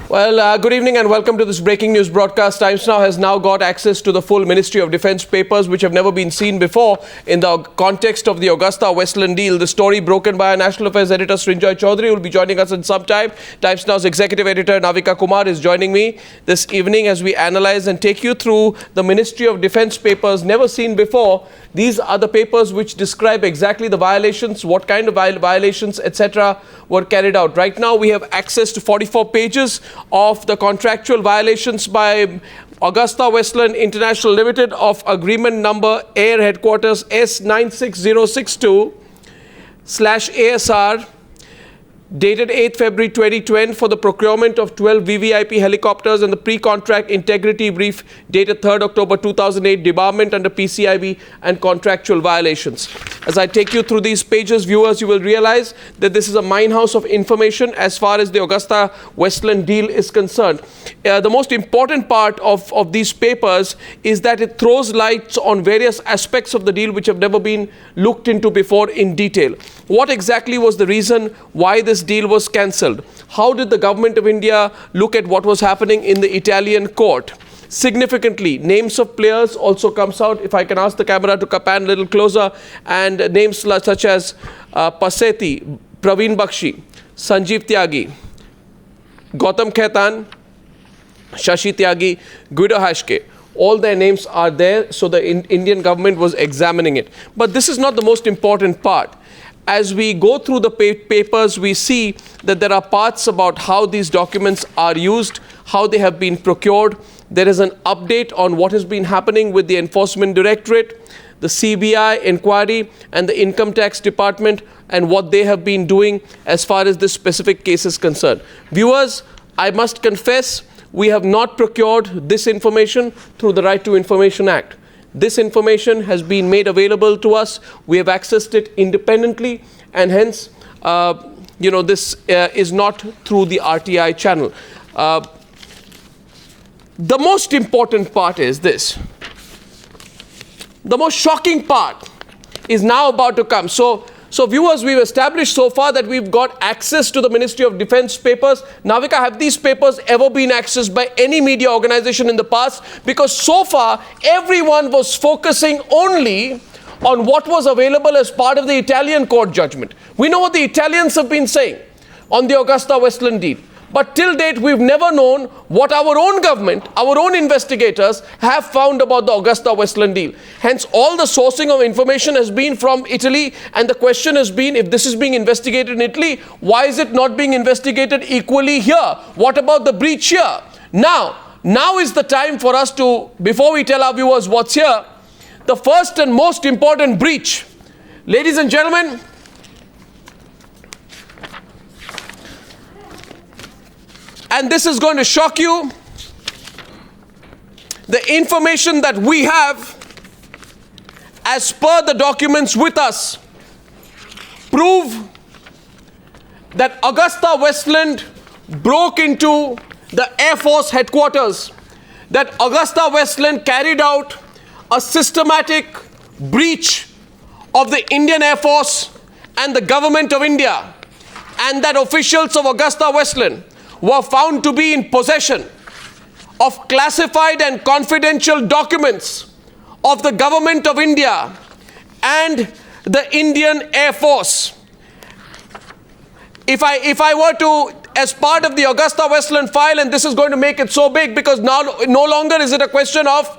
Well, good evening and welcome to this breaking news broadcast. Times Now has now got access to the full Ministry of Defence papers, which have never been seen before in the context of the Agusta Westland deal. The story broken by our National Affairs editor Srinjoy Chaudhary will be joining us in some time. Times Now's executive editor Navika Kumar is joining me this evening as we analyse and take you through the Ministry of Defence papers never seen before. These are the papers which describe exactly the violations, what kind of violations, etc. were carried out. Right now we have access to 44 pages of the contractual violations by Agusta Westland International Limited of agreement number Air Headquarters S96062/ASR dated 8th February 2020 for the procurement of 12 VVIP helicopters and the pre-contract integrity brief dated 3rd October 2008 debarment under PCIB and contractual violations. As I take you through these pages, viewers, you will realize that this is a minehouse of information as far as the Agusta Westland deal is concerned. The most important part of these papers is that it throws lights on various aspects of the deal which have never been looked into before in detail. What exactly was the reason why this deal was cancelled? How did the government of India look at what was happening in the Italian court? Significantly, names of players also comes out. If I can ask the camera to pan a little closer, and names such as Passetti, Praveen Bakshi, Sanjeev Tyagi, Gautam Khaitan, Shashi Tyagi, Guido Hashke. All their names are there, so the Indian government was examining it. But this is not the most important part. As we go through the papers, we see that there are parts about how these documents are used, how they have been procured. There is an update on what has been happening with the Enforcement Directorate, the CBI inquiry, and the Income Tax Department, and what they have been doing as far as this specific case is concerned. Viewers, I must confess, we have not procured this information through the Right to Information Act. This information has been made available to us. We have accessed it independently, and hence, this is not through the RTI channel. The most important part is this. The most shocking part is now about to come. So viewers, we've established so far that we've got access to the Ministry of Defence papers. Navika, have these papers ever been accessed by any media organization in the past? Because so far, everyone was focusing only on what was available as part of the Italian court judgment. We know what the Italians have been saying on the Agusta Westland deal. But till date, we've never known what our own government, our own investigators have found about the Agusta Westland deal. Hence, all the sourcing of information has been from Italy. And the question has been, if this is being investigated in Italy, why is it not being investigated equally here? What about the breach here? Now is the time for us to, before we tell our viewers what's here, the first and most important breach. Ladies and gentlemen, and this is going to shock you, the information that we have as per the documents with us prove that Agusta Westland broke into the Air Force headquarters, that Agusta Westland carried out a systematic breach of the Indian Air Force and the government of India, and that officials of Agusta Westland were found to be in possession of classified and confidential documents of the government of India and the Indian Air Force. If I were to, as part of the Agusta Westland file, and this is going to make it so big because now no longer is it a question of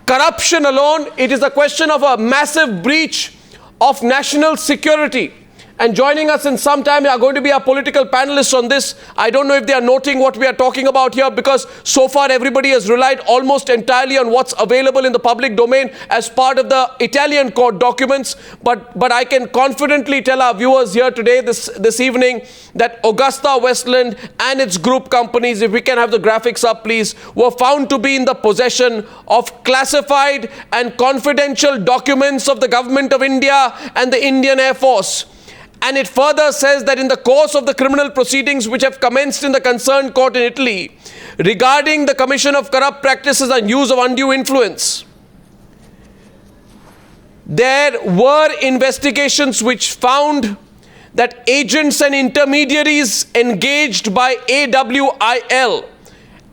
corruption alone, it is a question of a massive breach of national security. And joining us in some time are going to be our political panelists on this. I don't know if they are noting what we are talking about here, because so far everybody has relied almost entirely on what's available in the public domain as part of the Italian court documents. But I can confidently tell our viewers here today, this evening, that Agusta Westland and its group companies, if we can have the graphics up please, were found to be in the possession of classified and confidential documents of the government of India and the Indian Air Force. And it further says that in the course of the criminal proceedings which have commenced in the concerned court in Italy regarding the commission of corrupt practices and use of undue influence, there were investigations which found that agents and intermediaries engaged by AWIL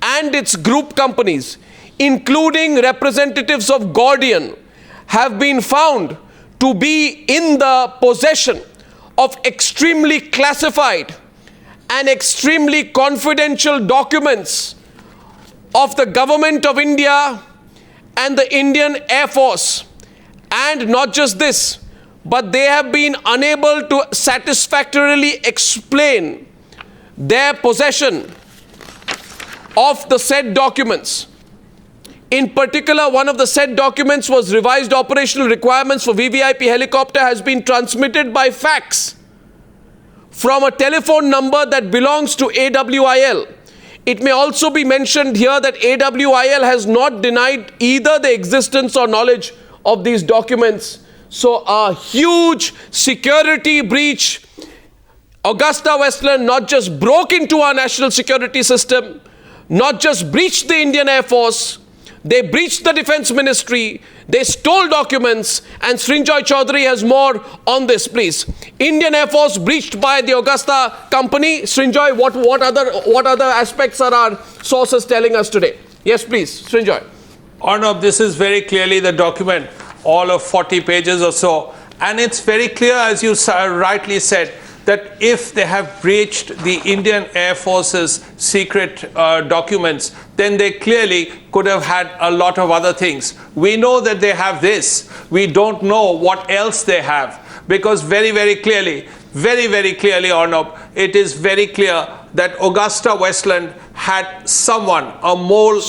and its group companies, including representatives of Gordian, have been found to be in the possession of extremely classified and extremely confidential documents of the Government of India and the Indian Air Force. And not just this, but they have been unable to satisfactorily explain their possession of the said documents. In particular, one of the said documents was revised operational requirements for VVIP helicopter has been transmitted by fax from a telephone number that belongs to AWIL. It may also be mentioned here that AWIL has not denied either the existence or knowledge of these documents. So a huge security breach. Agusta Westland not just broke into our national security system, not just breached the Indian Air Force, they breached the Defence Ministry, they stole documents, and Srinjoy Chaudhary has more on this, please. Indian Air Force breached by the Agusta company. Srinjoy, what other aspects are our sources telling us today? Yes, please, Srinjoy. Arnab, this is very clearly the document, all of 40 pages or so. And it's very clear, as you rightly said, that if they have breached the Indian Air Force's secret documents, then they clearly could have had a lot of other things. We know that they have this. We don't know what else they have. Because very, very clearly, Arnab, it is very clear that Agusta Westland had someone, a mole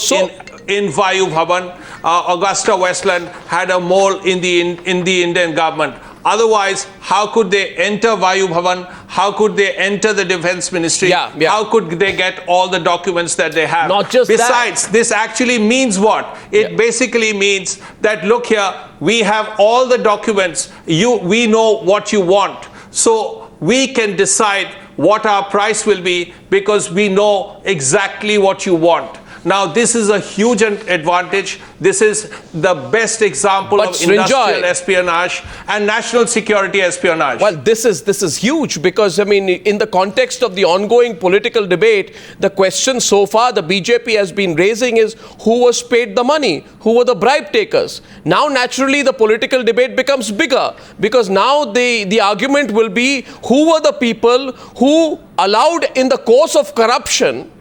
in Vayu Bhavan. Agusta Westland had a mole in the Indian government. Otherwise, how could they enter Vayu Bhavan? How could they enter the Defence Ministry? How could they get all the documents that they have? Not just Besides, that. This actually means what? It basically means that, look here, we have all the documents. We know what you want. So we can decide what our price will be because we know exactly what you want. Now, this is a huge advantage. This is the best example of industrial espionage and national security espionage. Well, this is huge because, I mean, in the context of the ongoing political debate, the question so far the BJP has been raising is who was paid the money? Who were the bribe takers? Now, naturally, the political debate becomes bigger because now the argument will be who were the people who allowed in the course of corruption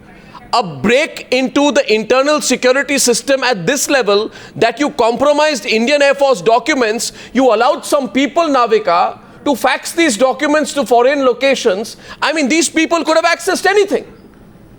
a break into the internal security system at this level that you compromised Indian Air Force documents, you allowed some people, Navika, to fax these documents to foreign locations. I mean, these people could have accessed anything.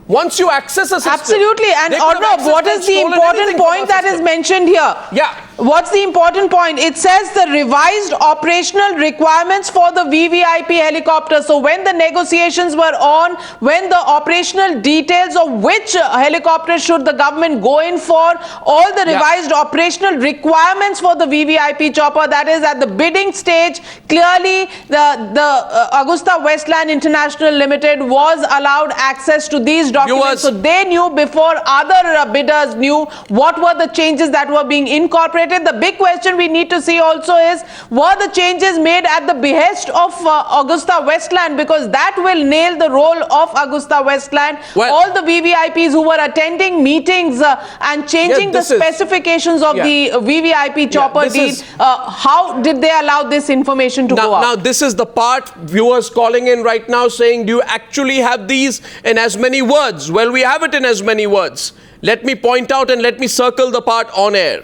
Once you access a system... Absolutely. And Arnab, what is the important point that is mentioned here? Yeah. What's the important point? It says the revised operational requirements for the VVIP helicopter. So when the negotiations were on, when the operational details of which helicopter should the government go in for, all the revised operational requirements for the VVIP chopper, that is at the bidding stage, clearly the Agusta Westland International Limited was allowed access to these documents. So they knew before other bidders knew what were the changes that were being incorporated. The big question we need to see also is, were the changes made at the behest of Agusta Westland? Because that will nail the role of Agusta Westland. Well, all the VVIPs who were attending meetings and changing the specifications of the VVIP chopper deal, how did they allow this information to go out? Now, this is the part viewers calling in right now saying, do you actually have these in as many words? Well, we have it in as many words. Let me point out and let me circle the part on air.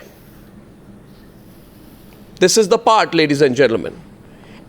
This is the part, ladies and gentlemen.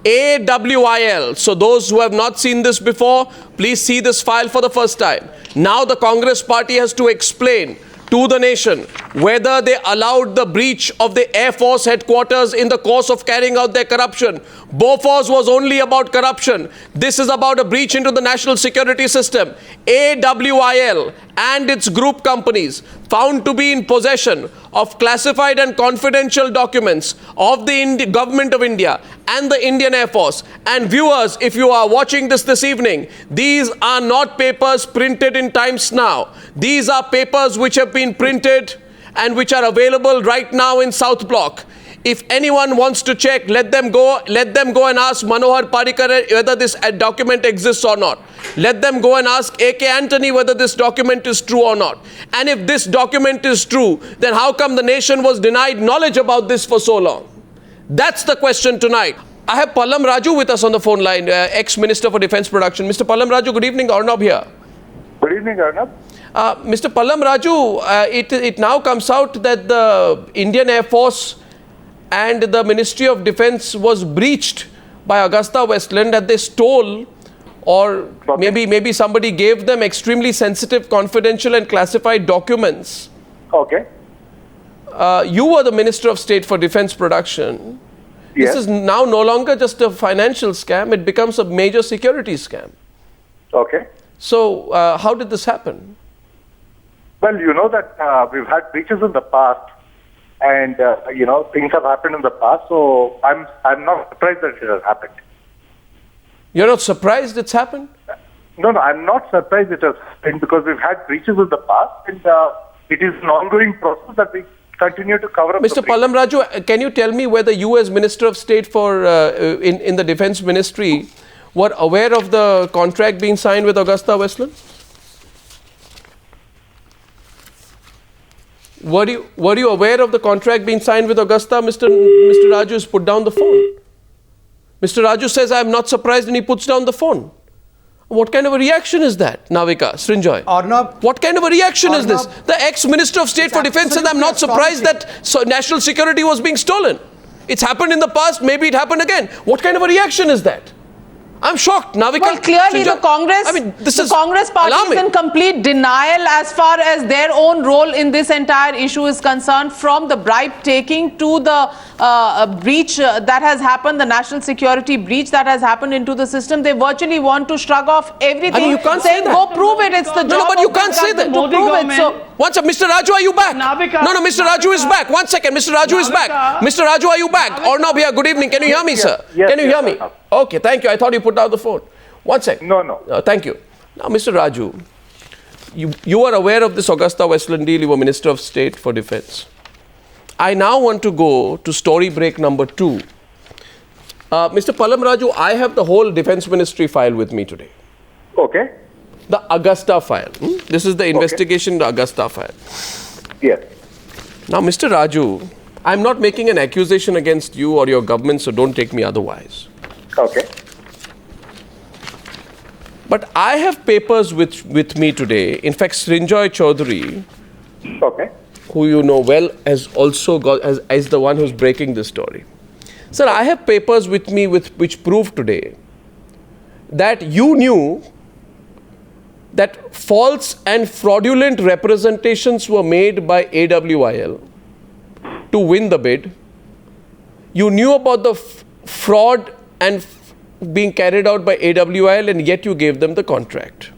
AWIL. So those who have not seen this before, please see this file for the first time. Now the Congress party has to explain to the nation whether they allowed the breach of the Air Force headquarters in the course of carrying out their corruption. Bofors was only about corruption. This is about a breach into the national security system. AWIL and its group companies found to be in possession of classified and confidential documents of the Government of India and the Indian Air Force. And viewers, if you are watching this evening, these are not papers printed in Times Now. These are papers which have been printed and which are available right now in South Block. If anyone wants to check, let them go and ask Manohar Parrikar whether this document exists or not. Let them go and ask A.K. Antony whether this document is true or not. And if this document is true, then how come the nation was denied knowledge about this for so long? That's the question tonight. I have Pallam Raju with us on the phone line, ex-Minister for Defence Production. Mr. Pallam Raju, good evening. Arnab here. Good evening, Arnab. Mr. Pallam Raju, it now comes out that the Indian Air Force and the Ministry of Defence was breached by Agusta Westland, that they stole, or maybe somebody gave them extremely sensitive, confidential and classified documents. Okay. You were the Minister of State for Defence Production. Yes. This is now no longer just a financial scam, it becomes a major security scam. Okay. So, how did this happen? Well, you know that we've had breaches in the past, and things have happened in the past. So I'm not surprised that it has happened. You're not surprised it's happened? No, I'm not surprised it has happened because we've had breaches in the past, and it is an ongoing process that we continue to cover up. Mr. Pallam Raju, can you tell me whether you, as Minister of State for in the Defence Ministry, were aware of the contract being signed with Agusta Westland? Were you aware of the contract being signed with Agusta? Mr. Raju has put down the phone. Mr. Raju says, I am not surprised, and he puts down the phone. What kind of a reaction is that, Navika, Srinjoy? Arnab, what kind of a reaction is this? The ex-Minister of State for Defence says, I'm not surprised that national security was being stolen. It's happened in the past, maybe it happened again. What kind of a reaction is that? I'm shocked, Navika. Well, clearly Srinjoy, the Congress party is in complete denial as far as their own role in this entire issue is concerned, from the bribe taking to the breach that has happened, the national security breach that has happened into the system. They virtually want to shrug off everything. I mean, you can't say that. Go prove it. It's the job. No, but you can't say that. To prove it. So, one second, Mr. Raju, are you back? Navika, No, Mr. Raju is back. 1 second, Mr. Raju is back. Mr. Raju, are you back? Arnab here, good evening. Can you hear me, sir? Yes, Can you hear me? Arnab. Okay, thank you. I thought you put down the phone. 1 second. No. Thank you. Now, Mr. Raju, you are aware of this Agusta Westland deal. You were Minister of State for Defence. I now want to go to story break number 2. Mr. Pallam Raju, I have the whole Defence Ministry file with me today. Okay. The Agusta file. This is the investigation, the Agusta file. Yes. Now, Mr. Raju, I'm not making an accusation against you or your government, so don't take me otherwise. Okay. But I have papers with me today. In fact, Srinjoy Chaudhary, Okay. who you know well, has also got as the one who's breaking this story. Sir, I have papers with me which prove today that you knew that false and fraudulent representations were made by AWIL to win the bid. You knew about the fraud and being carried out by AWIL, and yet you gave them the contract.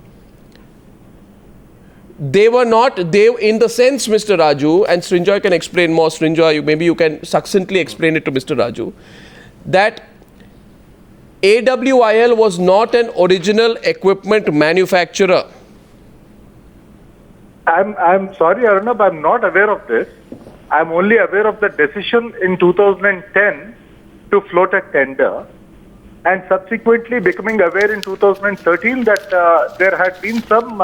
They were not, in the sense, Mr. Raju, and Srinjoy can explain more. Srinjoy, maybe you can succinctly explain it to Mr. Raju, that AWIL was not an original equipment manufacturer. I'm sorry, Arnab, I'm not aware of this. I'm only aware of the decision in 2010 to float a tender, and subsequently becoming aware in 2013 that there had been some,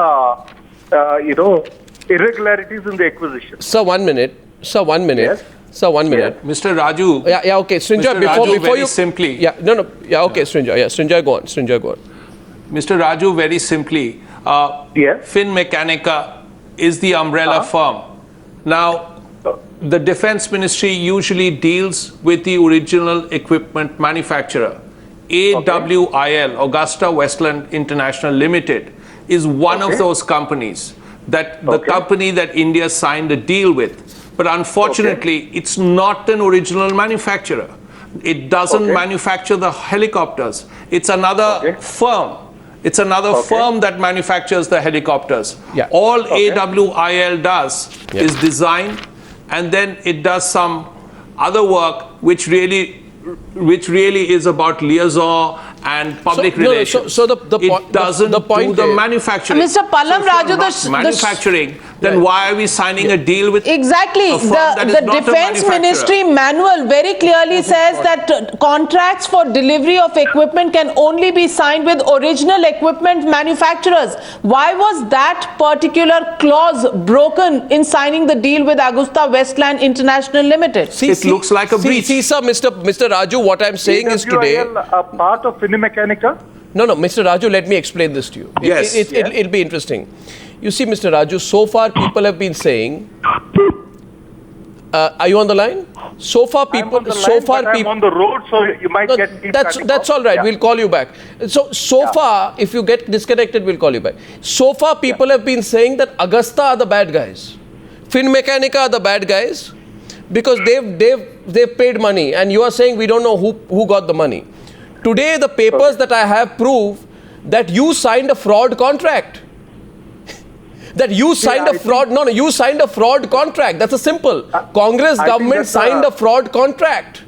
irregularities in the acquisition. Sir, 1 minute. Sir, 1 minute. Yes. Sir, 1 minute. Mr. Raju. Yeah, okay. Srinjoy, Mr. before Raju, very you simply. Yeah, no. Yeah, okay, Srinjoy. Yeah, Srinjoy, go on. Srinjoy, go on. Mr. Raju, very simply. Yes. Fin Mechanica is the umbrella firm. Now, the Defence Ministry usually deals with the original equipment manufacturer. AWIL, Augusta Westland International Limited, is one of those companies that the company that India signed a deal with. But unfortunately, it's not an original manufacturer. It doesn't manufacture the helicopters. It's another firm. It's another firm that manufactures the helicopters. Yeah. All AWIL does is design, and then it does some other work which really is about liaison and public relations. So the it doesn't the point do the is, manufacturing. Mr. Pallam so if Raju, you're not manufacturing, then why are we signing a deal with exactly a firm that is the not a Defence manufacturer? Ministry manual very clearly says that contracts for delivery of equipment can only be signed with original equipment manufacturers. Why was that particular clause broken in signing the deal with Agusta Westland International Limited? It looks like a breach. See, sir, Mr. Raju, what I'm saying is today. A part of Finmechanica? No, Mr. Raju, let me explain this to you. Yes. It'll be interesting. You see, Mr. Raju, so far people have been saying. Are you on the line? So far, people. I'm on the road, so you might get me. That's all right. Yeah. We'll call you back. So far, if you get disconnected, we'll call you back. So far, people have been saying that Agusta are the bad guys, Finmechanica are the bad guys, because they've paid money, and you are saying we don't know who got the money. Today, the papers that I have prove that you signed a fraud contract. That you signed a fraud. No, you signed a fraud contract. That's a simple. Congress government signed a fraud contract.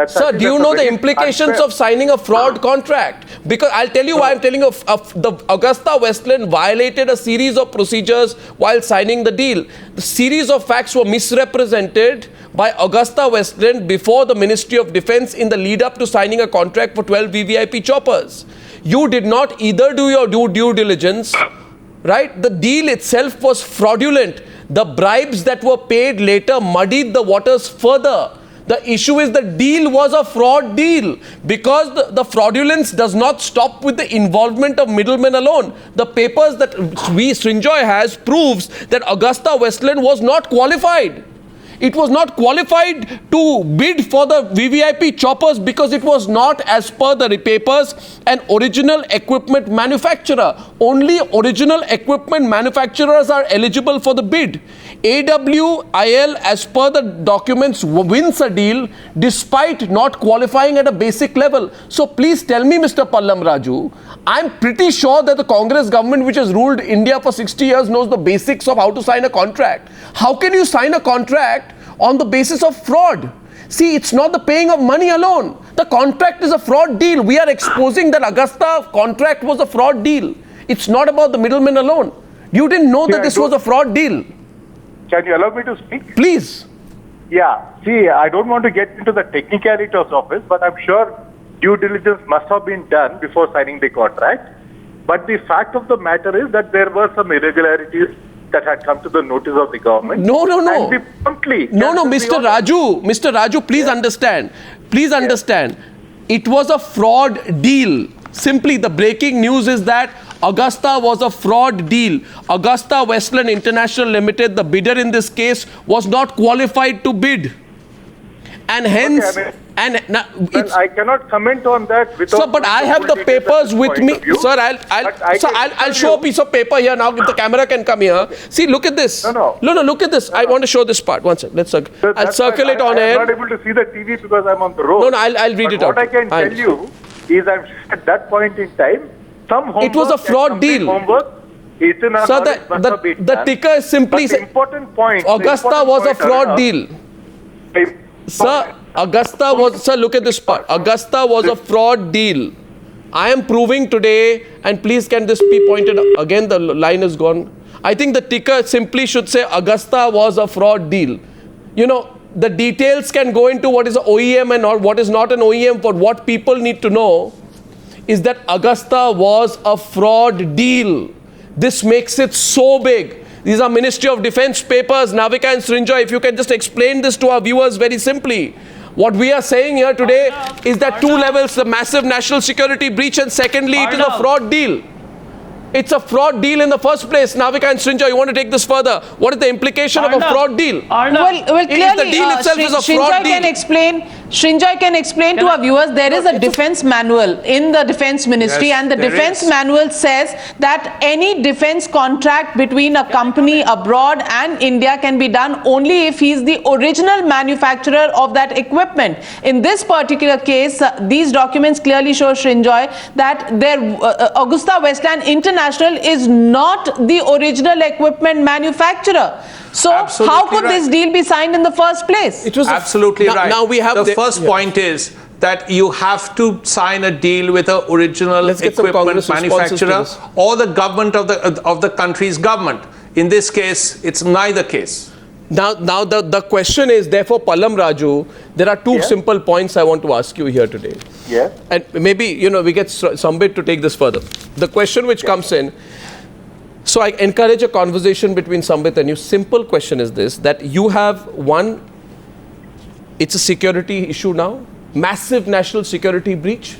Sir, do you know the implications of signing a fraud contract? Because I'll tell you why I'm telling you. The Agusta Westland violated a series of procedures while signing the deal. The series of facts were misrepresented by Agusta Westland before the Ministry of Defence in the lead up to signing a contract for 12 VVIP choppers. You did not either do your due diligence. Right? The deal itself was fraudulent. The bribes that were paid later muddied the waters further. The issue is the deal was a fraud deal because the fraudulence does not stop with the involvement of middlemen alone. The papers that Srinjoy has proves that Agusta Westland was not qualified. It was not qualified to bid for the VVIP choppers because it was not, as per the papers, an original equipment manufacturer. Only original equipment manufacturers are eligible for the bid. AWIL, as per the documents, wins a deal despite not qualifying at a basic level. So please tell me, Mr. Pallam Raju, I'm pretty sure that the Congress government, which has ruled India for 60 years, knows the basics of how to sign a contract. How can you sign a contract on the basis of fraud? See, it's not the paying of money alone. The contract is a fraud deal. We are exposing that Agusta contract was a fraud deal. It's not about the middlemen alone. You didn't know that this was a fraud deal. Can you allow me to speak? Please. Yeah. See, I don't want to get into the technicalities of it, but I'm sure due diligence must have been done before signing the contract. But the fact of the matter is that there were some irregularities that had come to the notice of the government. No. And we promptly Mr. Raju, please understand. Please understand. It was a fraud deal. Simply, the breaking news is that Agusta was a fraud deal. Agusta Westland International Limited, the bidder in this case, was not qualified to bid. And hence, I cannot comment on that without. Sir, but I have the papers with me. Sir, I'll show a piece of paper here now. If the camera can come here. See, look at this. No, look at this. I want to show this part. One second. I'll circle it on air. I'm not able to see the TV because I'm on the road. No, I'll read it out. What I can tell you is, I'm sure at that point in time, it was a fraud deal. Sir, the ticker is simply. The important point. Augusta was a fraud deal. Sir, Augusta was. Sir, look at this part. Augusta was a fraud deal. I am proving today, and please can this be pointed again? The line is gone. I think the ticker simply should say Augusta was a fraud deal. You know, the details can go into what is an OEM and what is not an OEM. But what people need to know is that Augusta was a fraud deal. This makes it so big. These are Ministry of Defence papers. Navika and Srinjoy, if you can just explain this to our viewers very simply. What we are saying here today is that two levels, the massive national security breach, and secondly, it is a fraud deal. It's a fraud deal in the first place. Navika and Srinjoy, you want to take this further? What is the implication of a fraud deal? Well, clearly, the deal itself is a fraud deal. Srinjoy can explain to our viewers, there is a defense manual in the Defense Ministry, and the defense manual says that any defense contract between a company abroad and India can be done only if he is the original manufacturer of that equipment. In this particular case, these documents clearly show, Srinjoy, that Agusta Westland International is not the original equipment manufacturer. So how could this deal be signed in the first place? It was absolutely right. Now we have the first point is that you have to sign a deal with an original Let's get some equipment Congress responses to manufacturer this. or the government of the country's government. In this case, it's neither case. Now the question is, therefore, Pallam Raju, there are two simple points I want to ask you here today. Yes. And maybe, we get Sambit to take this further. The question which comes in, so I encourage a conversation between Sambit and you. Simple question is this, that you have one, it's a security issue now, massive national security breach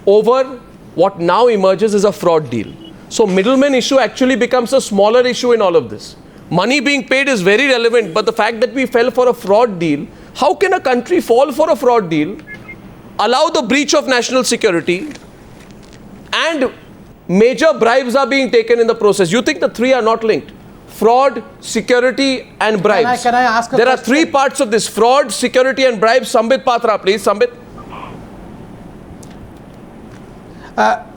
over what now emerges as a fraud deal. So middleman issue actually becomes a smaller issue in all of this. Money being paid is very relevant, but the fact that we fell for a fraud deal, how can a country fall for a fraud deal, allow the breach of national security, and major bribes are being taken in the process? You think the three are not linked? Fraud, security, and bribes. Can I ask a There are question? three parts of this: fraud, security, and bribes. Sambit Patra, please. Sambit.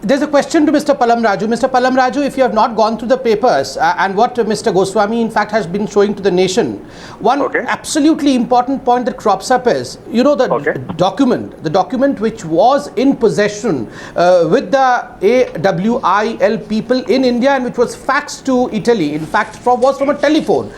There's a question to Mr. Pallam Raju. Mr. Pallam Raju, if you have not gone through the papers and what Mr. Goswami in fact has been showing to the nation, one absolutely important point that crops up is, the document which was in possession with the AWIL people in India and which was faxed to Italy, in fact was from a telephone,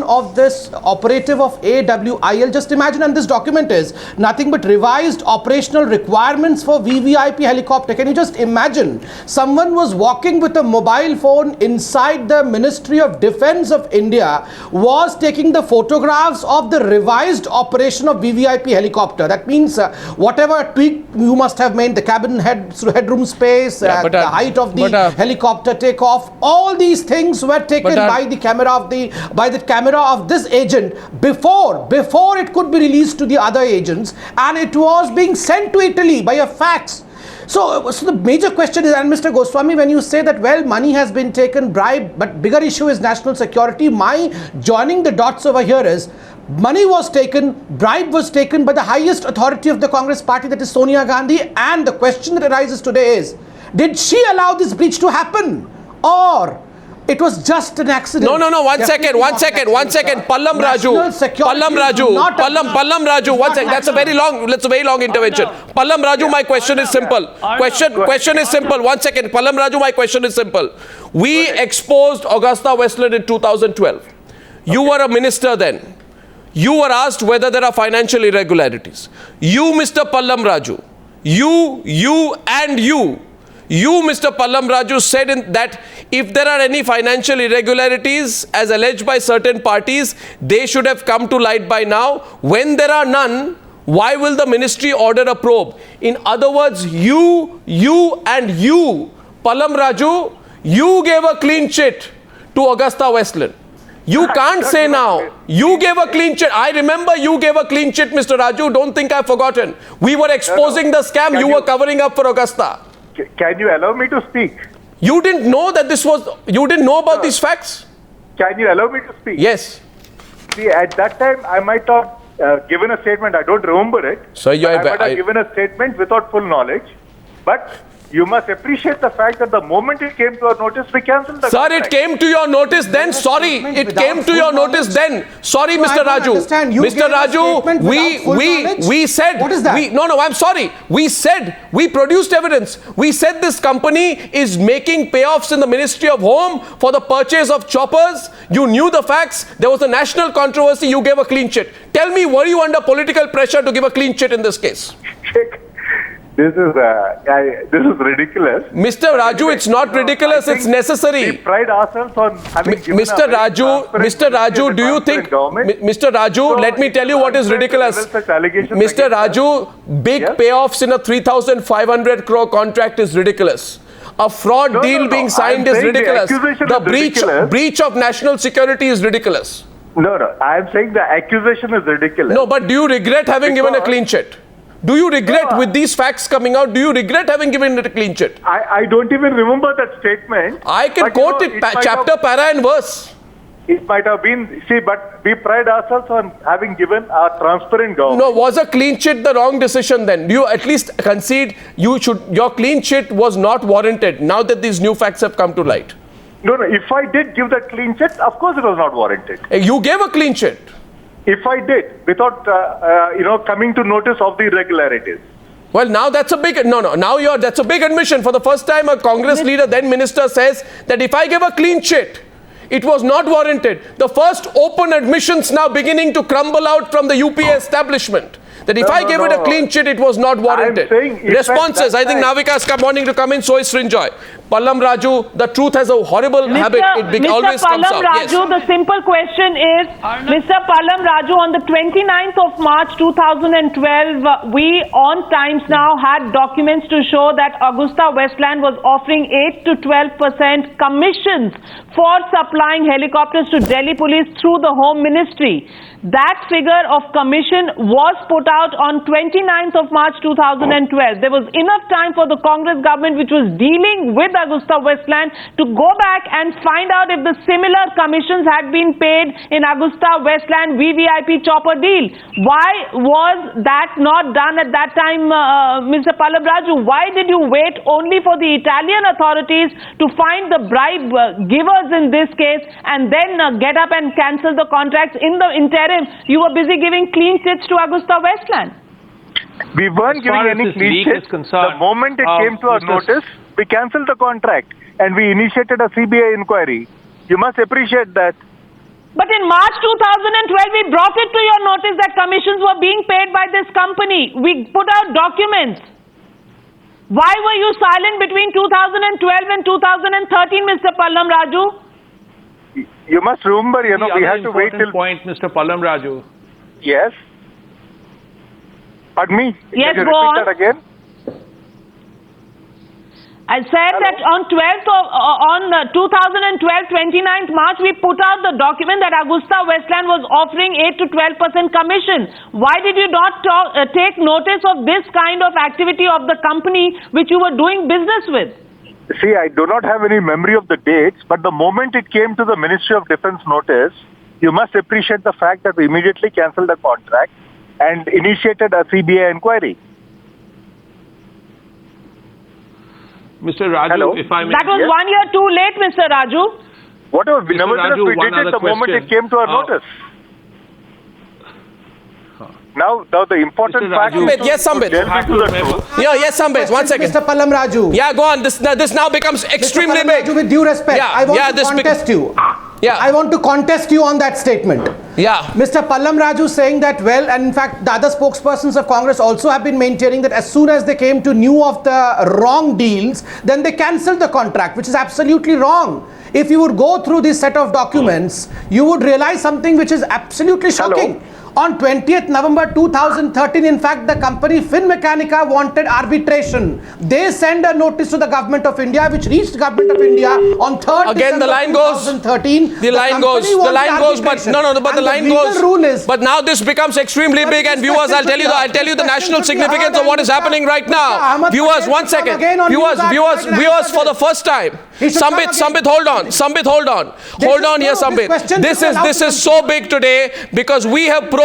of this operative of AWIL. Just imagine, and this document is nothing but revised operational requirements for VVIP helicopter. Can you just imagine? Someone was walking with a mobile phone inside the Ministry of Defence of India, was taking the photographs of the revised operation of VVIP helicopter. That means whatever tweak you must have made, the cabin headroom space, the height of the helicopter takeoff, all these things were taken by the camera of this agent before it could be released to the other agents, and it was being sent to Italy by a fax. So the major question is, and Mr. Goswami, when you say that, well, money has been taken, bribe, but bigger issue is national security, my joining the dots over here is, money was taken, bribe was taken by the highest authority of the Congress party, that is Sonia Gandhi, and the question that arises today is, did she allow this breach to happen, or it was just an accident? No, one second. Pallam Raju, one second. That's a very long intervention. Pallam Raju, my question is simple. Question is simple. 1 second. Pallam Raju, my question is simple. We exposed Agusta Westland in 2012. You were a minister then. You were asked whether there are financial irregularities. You, Mr. Pallam Raju, you, Mr. Pallam Raju, said that if there are any financial irregularities as alleged by certain parties, they should have come to light by now. When there are none, why will the ministry order a probe? In other words, you, Pallam Raju, you gave a clean chit to Agusta Westland. You can't say now, you gave a clean chit. I remember you gave a clean chit, Mr. Raju. Don't think I've forgotten. We were exposing the scam. You were covering up for Agusta. Can you allow me to speak? You didn't know that you didn't know about these facts? Can you allow me to speak? Yes. See, at that time, I might have given a statement. I don't remember it. So I might have given a statement without full knowledge. But you must appreciate the fact that the moment it came to our notice, we cancelled the contract. Sir, it came to your notice then. Sorry, it came to your notice then. Sorry, Mr. Raju. Mr. Raju, we said. What is that? No, I'm sorry. We said, we produced evidence. We said this company is making payoffs in the Ministry of Home for the purchase of choppers. You knew the facts. There was a national controversy. You gave a clean chit. Tell me, were you under political pressure to give a clean chit in this case? This is ridiculous. Mr. Raju, it's not ridiculous, it's necessary. We pride ourselves on having given Mr. Raju, do you think, Mr. Raju, let me tell you what is ridiculous. Mr. Raju, big payoffs in a 3,500 crore contract is ridiculous. A fraud deal being signed is ridiculous. The breach of national security is ridiculous. No, I am saying the accusation is ridiculous. No, but do you regret having given a clean chit? Do you regret, with these facts coming out, do you regret having given it a clean chit? I don't even remember that statement. I can quote it chapter, para and verse. It might have been, but we pride ourselves on having given a transparent government. No, was a clean chit the wrong decision then? Do you at least concede your clean chit was not warranted now that these new facts have come to light? No, if I did give that clean chit, of course it was not warranted. You gave a clean chit. if I did, without coming to notice of the irregularities. Well, now that's a big that's a big admission. For the first time, a Congress leader, then minister, says that if I give a clean chit, it was not warranted. The first open admissions now beginning to crumble out from the UPA establishment. That if I gave it a clean chit, it was not warranted. Responses. I think Navika is wanting to come in, so is Srinjoy. Pallam Raju, the truth has a horrible habit. It always comes out. Mr. Pallam Raju, the simple question is, Mr. Pallam Raju, on the 29th of March 2012, we on Times Now had documents to show that Agusta Westland was offering 8 to 12% commissions for supplying helicopters to Delhi police through the Home Ministry. That figure of commission was put out on 29th of March 2012. There was enough time for the Congress government, which was dealing with Agusta Westland, to go back and find out if the similar commissions had been paid in Agusta Westland VVIP chopper deal. Why was that not done at that time, Mr. Pallam Raju? Why did you wait only for the Italian authorities to find the bribe givers in this case and then get up and cancel the contracts? In the interim, you were busy giving clean chits to Agusta Westland. We weren't giving any clean chits. The moment it came to our notice, we cancelled the contract and we initiated a CBI inquiry. You must appreciate that. But in March 2012, we brought it to your notice that commissions were being paid by this company. We put out documents. Why were you silent between 2012 and 2013, Mr. Pallam Raju? You must remember, we had to wait till... point, Mr. Pallam Raju. Yes. Pardon me? Yes, Can you go repeat on. that again? I said that on 2012, 29th March, we put out the document that Agusta Westland was offering 8 to 12% commission. Why did you not take notice of this kind of activity of the company which you were doing business with? See, I do not have any memory of the dates, but the moment it came to the Ministry of Defence notice, you must appreciate the fact that we immediately cancelled the contract and initiated a CBI inquiry. Mr. Raju, Hello? if I may... That was 1 year too late, Mr. Raju. Whatever, Mr. nevertheless, Raju, we one did it other the moment question. it came to our notice. Now the important Mr. fact Raju, is yes, Sambit. Yes, Sambit, 1 second. Mr. Pallam Raju. Yeah, go on. This now becomes extremely Mr. Pallam big. Raju, with due respect, Yeah, I want yeah, to this contest you. Yeah. I want to contest you on that statement. Yeah. Mr. Pallam Raju saying that, well, and in fact, the other spokespersons of Congress also have been maintaining that as soon as they came to know of the wrong deals, then they cancelled the contract, which is absolutely wrong. If you would go through this set of documents, you would realize something which is absolutely shocking. Hello? On 20th November 2013, in fact, the company Finmechanica wanted arbitration. They sent a notice to the Government of India, which reached Government of India on 3rd Again, December the line goes. 2013. The line goes. The line goes. But no. But the line goes. Rule is, but now this becomes extremely big. And viewers, I'll tell you the national significance of what is happening right now. Viewers, 1 second. Viewers, for the first time. Sambit, hold on. Hold on here, Sambit. This is so big today because we have proven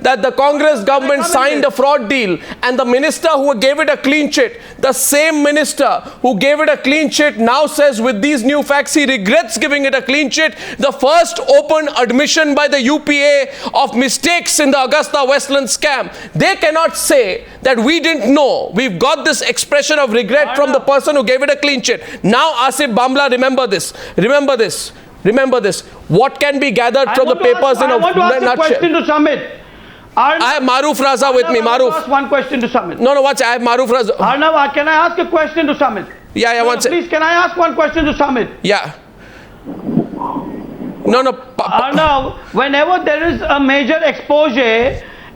that the Congress government signed a fraud deal, and the minister who gave it a clean chit, the same minister who gave it a clean chit now says with these new facts he regrets giving it a clean chit. The first open admission by the UPA of mistakes in the Agusta Westland scam. They cannot say that we didn't know. We've got this expression of regret from the person who gave it a clean chit. Now Asif Bamla, remember this. What can be gathered from the papers in a nutshell? I want to ask a question to Sambit. I have Maruf Raza with me. Maruf. Ask one question to Sambit. No, I have Maruf Raza. Arnav, can I ask a question to Sambit? Yeah, one second. Please, can I ask one question to Sambit? Yeah. Arnav, whenever there is a major expose,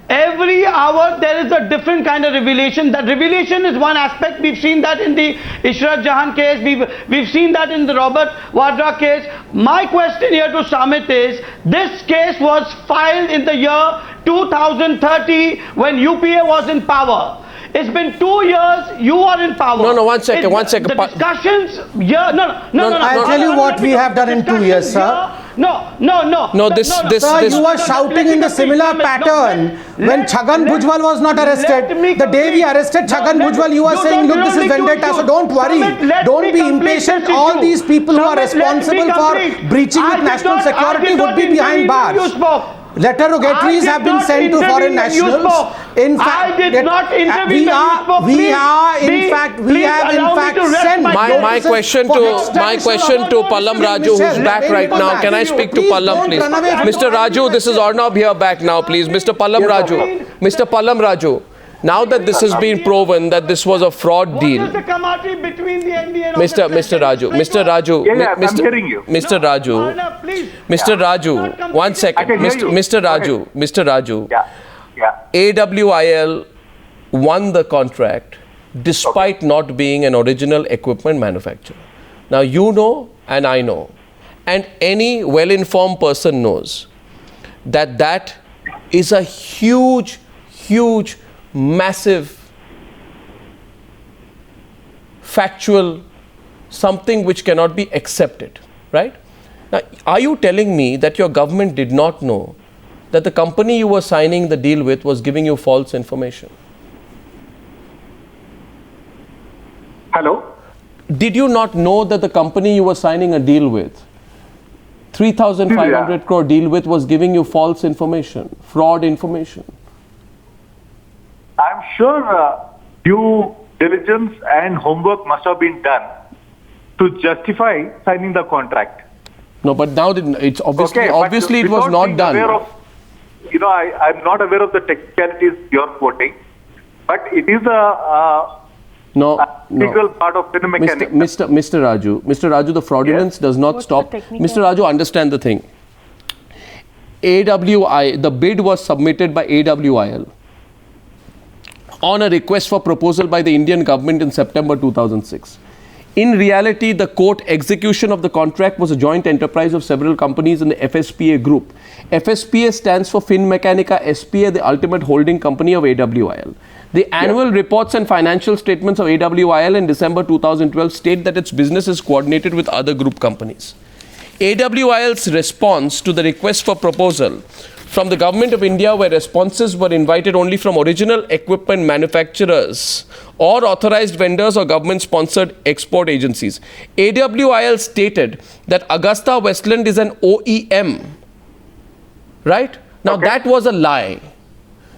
every hour there is a different kind of revelation. That revelation is one aspect. We've seen that in the Ishrat Jahan case. We've seen that in the Robert Vadra case. My question here to Sambit is, this case was filed in the year 2030 when UPA was in power. It's been 2 years, you are in power. No, one second. The discussions, I'll tell you what we have done in 2 years, sir. No, Sir, you are shouting in the similar pattern when Chhagan Bhujbal was not arrested. The day we arrested Chhagan Bhujbal, you are saying, look, this is vendetta, so don't worry. Don't be impatient. All these people who are responsible for breaching with national security would be behind bars. Letter-rogatories have been sent to foreign nationals. In fact, I did not intervene when you spoke. we have in fact sent. My question to Pallam Raju, who's back right now. Can I speak to Pallam, please? Mr. Raju, this is Arnab here back now, please. Mr. Pallam Raju. Now that this has been proven that this was a fraud deal, What is the camaraderie between the NDA and Mr. Raju, Yeah, I'm hearing you. Mr. Raju, Arnab, please. Mr. Raju, 1 second, I can hear you. Mr. Raju, Yeah. AWIL won the contract despite not being an original equipment manufacturer. Now you know and I know, and any well-informed person knows that that is a huge, massive, factual, something which cannot be accepted, right? Now, are you telling me that your government did not know that the company you were signing the deal with was giving you false information? Hello? Did you not know that the company you were signing a deal with, 3,500 crore deal with, was giving you false information, fraud information? I'm sure due diligence and homework must have been done to justify signing the contract. No, but now it's obviously, but it was without not being done. aware of, I'm not aware of the technicalities you're quoting, but it is a integral part of film mechanics. Mr. Raju, the fraudulence does not stop. Mr. Raju, understand the thing. The bid was submitted by AWIL on a request for proposal by the Indian government in September 2006. In reality, the quote execution of the contract was a joint enterprise of several companies in the FSPA group. FSPA stands for Finmechanica SPA, the ultimate holding company of AWIL. The annual reports and financial statements of AWIL in December 2012 state that its business is coordinated with other group companies. AWIL's response to the request for proposal from the Government of India, where responses were invited only from original equipment manufacturers or authorized vendors or government-sponsored export agencies. AWIL stated that Agusta Westland is an OEM. Right? Now that was a lie.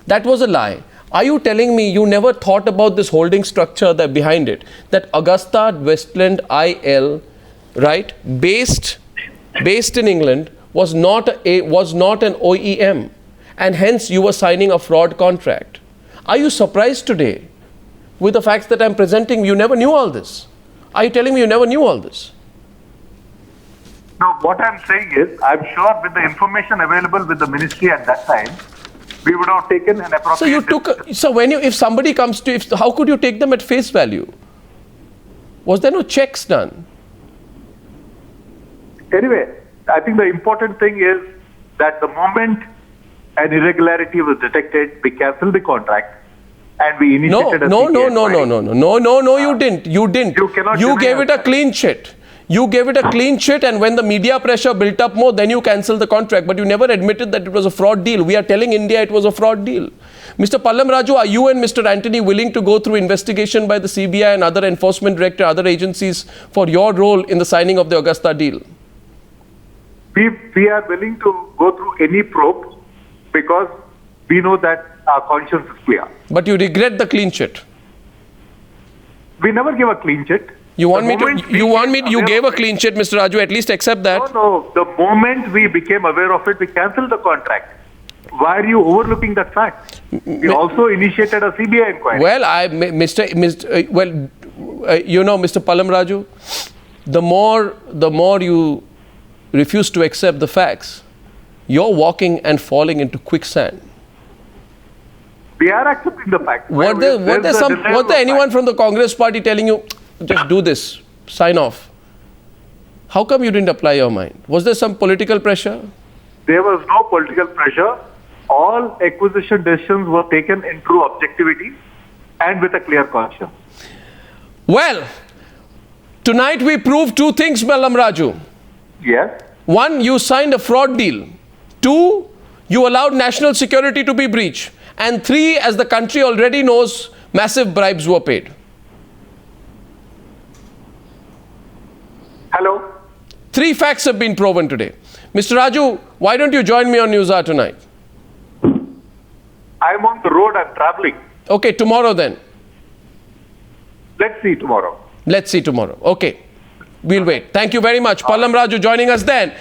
That was a lie. Are you telling me you never thought about this holding structure that behind it? That Agusta Westland IL, right, based in England, was not an OEM, and hence you were signing a fraud contract. Are you surprised today with the facts that I'm presenting? You never knew all this. Are you telling me you never knew all this? No, what I'm saying is, I'm sure with the information available with the ministry at that time, we would have taken an appropriate. If somebody comes to, how could you take them at face value? Was there no checks done? Anyway, I think the important thing is that the moment an irregularity was detected, we cancelled the contract and we initiated a No, CBI you didn't. You gave it a clean chit. You gave it a clean chit, and when the media pressure built up more, then you cancelled the contract. But you never admitted that it was a fraud deal. We are telling India it was a fraud deal. Mr. Pallam Raju, are you and Mr. Antony willing to go through investigation by the CBI and other enforcement director, other agencies for your role in the signing of the Augusta deal? We are willing to go through any probe because we know that our conscience is clear. But you regret the clean chit? We never gave a clean chit. You gave a clean chit, Mr. Raju, at least accept that. No, the moment we became aware of it, we cancelled the contract. Why are you overlooking that fact? We also initiated a CBI inquiry. Well, Mr. Pallam Raju, the more you refuse to accept the facts, you're walking and falling into quicksand. We are accepting the fact. Was there anyone from the Congress party telling you, just do this, sign off? How come you didn't apply your mind? Was there some political pressure? There was no political pressure. All acquisition decisions were taken in true objectivity and with a clear conscience. Well, tonight we proved two things, Pallam Raju. Yes. One, you signed a fraud deal. Two, you allowed national security to be breached. And three, as the country already knows, massive bribes were paid. Hello? 3 facts have been proven today. Mr. Raju, why don't you join me on Newshour tonight? I'm on the road, I'm traveling. Okay, tomorrow then. Let's see tomorrow. Let's see tomorrow. Okay, we'll wait. Thank you very much. Pallam Raju joining us then.